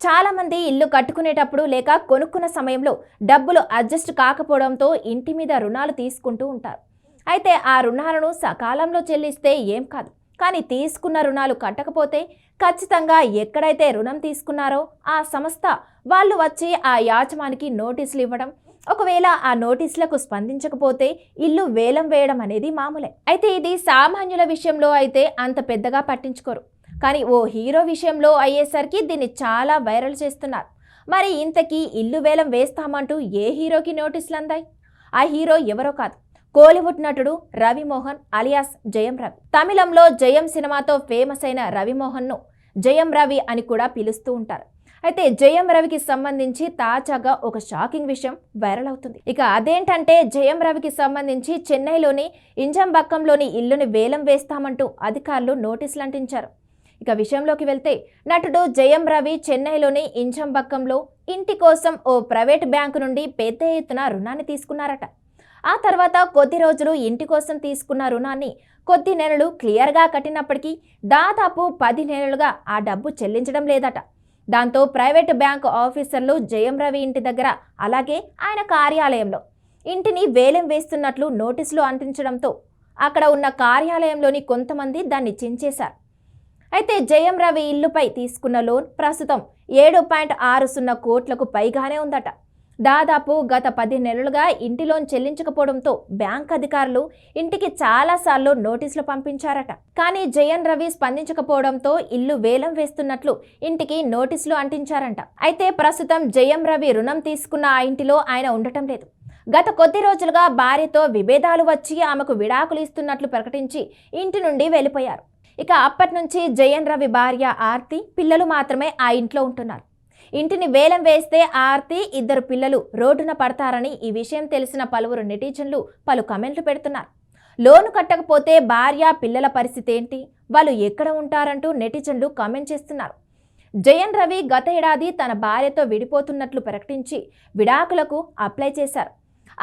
చాలా మంది ఇల్లు కట్టుకునేటప్పుడు లేక కొనుక్కున్న సమయంలో డబ్బులు అడ్జస్ట్ కాకపోవడంతో ఇంటి మీద రుణాలు తీసుకుంటూ ఉంటారు. అయితే ఆ రుణాలను సకాలంలో చెల్లిస్తే ఏం కాదు, కానీ తీసుకున్న రుణాలు కట్టకపోతే ఖచ్చితంగా ఎక్కడైతే రుణం తీసుకున్నారో ఆ సంస్థ వాళ్ళు వచ్చి ఆ యాజమానికి నోటీసులు ఇవ్వడం, ఒకవేళ ఆ నోటీసులకు స్పందించకపోతే ఇల్లు వేలం వేయడం అనేది మామూలే. అయితే ఇది సామాన్యుల విషయంలో అయితే అంత పెద్దగా పట్టించుకోరు, కానీ ఓ హీరో విషయంలో అయ్యేసరికి దీన్ని చాలా వైరల్ చేస్తున్నారు. మరి ఇంతకీ ఇల్లు వేలం వేస్తామంటూ ఏ హీరోకి నోటీసులు అందాయి? ఆ హీరో ఎవరో కాదు, కోలీవుడ్ నటుడు రవిమోహన్ అలియాస్ జయం రవి. తమిళంలో జయం సినిమాతో ఫేమస్ అయిన రవిమోహన్ను జయం రవి అని కూడా పిలుస్తూ ఉంటారు. అయితే జయం రవికి సంబంధించి తాజాగా ఒక షాకింగ్ విషయం వైరల్ అవుతుంది. ఇక అదేంటంటే జయం రవికి సంబంధించి చెన్నైలోని ఇంజంబక్కంలోని ఇల్లుని వేలం వేస్తామంటూ అధికారులు నోటీసులు అంటించారు. ఇక విషయంలోకి వెళ్తే నటుడు జయం రవి చెన్నైలోని ఇంజంబక్కంలో ఇంటి కోసం ఓ ప్రైవేట్ బ్యాంకు నుండి పెద్ద ఎత్తున రుణాన్ని తీసుకున్నారట. ఆ తర్వాత కొద్ది రోజులు ఇంటి కోసం తీసుకున్న రుణాన్ని కొద్ది నెలలు క్లియర్గా కట్టినప్పటికీ దాదాపు 10 నెలలుగా ఆ డబ్బు చెల్లించడం లేదట. దాంతో ప్రైవేటు బ్యాంకు ఆఫీసర్లు జయం రవి ఇంటి దగ్గర, అలాగే ఆయన కార్యాలయంలో ఇంటిని వేలం వేస్తున్నట్లు నోటీసులు అంటించడంతో అక్కడ ఉన్న కార్యాలయంలోని కొంతమంది దాన్ని చించేశారు. అయితే జయం రవి ఇల్లుపై తీసుకున్న లోన్ ప్రస్తుతం 7.60 కోట్లకు పైగానే ఉందట. దాదాపు గత 10 నెలలుగా ఇంటి లోన్ చెల్లించకపోవడంతో బ్యాంక్ అధికారులు ఇంటికి చాలాసార్లు నోటీసులు పంపించారట. కానీ జయం రవి స్పందించకపోవడంతో ఇల్లు వేలం వేస్తున్నట్లు ఇంటికి నోటీసులు అంటించారంట. అయితే ప్రస్తుతం జయం రవి రుణం తీసుకున్న ఆ ఇంటిలో ఆయన ఉండటం లేదు. గత కొద్ది రోజులుగా భార్యతో విభేదాలు వచ్చి ఆమెకు విడాకులు ఇస్తున్నట్లు ప్రకటించి ఇంటి నుండి వెళ్ళిపోయారు. ఇక అప్పటి నుంచి జయం రవి భార్య ఆర్తి, పిల్లలు మాత్రమే ఆ ఇంట్లో ఉంటున్నారు. ఇంటిని వేలం వేస్తే ఆర్తి, 2 పిల్లలు రోడ్డున పడతారని ఈ విషయం తెలిసిన పలువురు నెటిజన్లు పలు కమెంట్లు పెడుతున్నారు. లోను కట్టకపోతే భార్య, పిల్లల పరిస్థితి ఏంటి, వాళ్ళు ఎక్కడ ఉంటారంటూ నెటిజన్లు కామెంట్ చేస్తున్నారు. జయం రవి గత ఏడాది తన భార్యతో విడిపోతున్నట్లు ప్రకటించి విడాకులకు అప్లై చేశారు.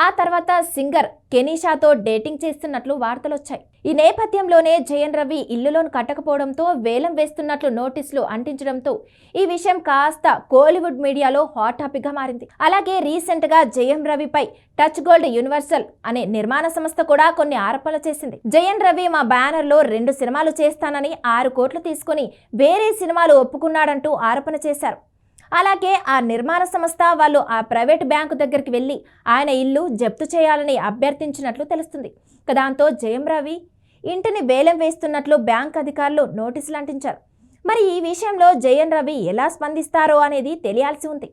ఆ తర్వాత సింగర్ కెనీషాతో డేటింగ్ చేస్తున్నట్లు వార్తలొచ్చాయి. ఈ నేపథ్యంలోనే జయం రవి ఇల్లు లోన్ కట్టకపోవడంతో వేలం వేస్తున్నట్లు నోటీసులు అంటించడంతో ఈ విషయం కాస్త కోలీవుడ్ మీడియాలో హాట్ టాపిక్ గా మారింది. అలాగే రీసెంట్ గా జయం రవిపై టచ్ గోల్డ్ యూనివర్సల్ అనే నిర్మాణ సంస్థ కూడా కొన్ని ఆరోపణలు చేసింది. జయం రవి మా బ్యానర్ లో 2 సినిమాలు చేస్తానని 6 కోట్లు తీసుకుని వేరే సినిమాలు ఒప్పుకున్నాడంటూ ఆరోపణ చేశారు. అలాగే ఆ నిర్మాణ సంస్థ వాళ్ళు ఆ ప్రైవేట్ బ్యాంకు దగ్గరికి వెళ్ళి ఆయన ఇల్లు జప్తు చేయాలని అభ్యర్థించినట్లు తెలుస్తుంది. దాంతో జయం రవి ఇంటిని వేలం వేస్తున్నట్లు బ్యాంక్ అధికారులు నోటీసులు అంటించారు. మరి ఈ విషయంలో జయం రవి ఎలా స్పందిస్తారో అనేది తెలియాల్సి ఉంది.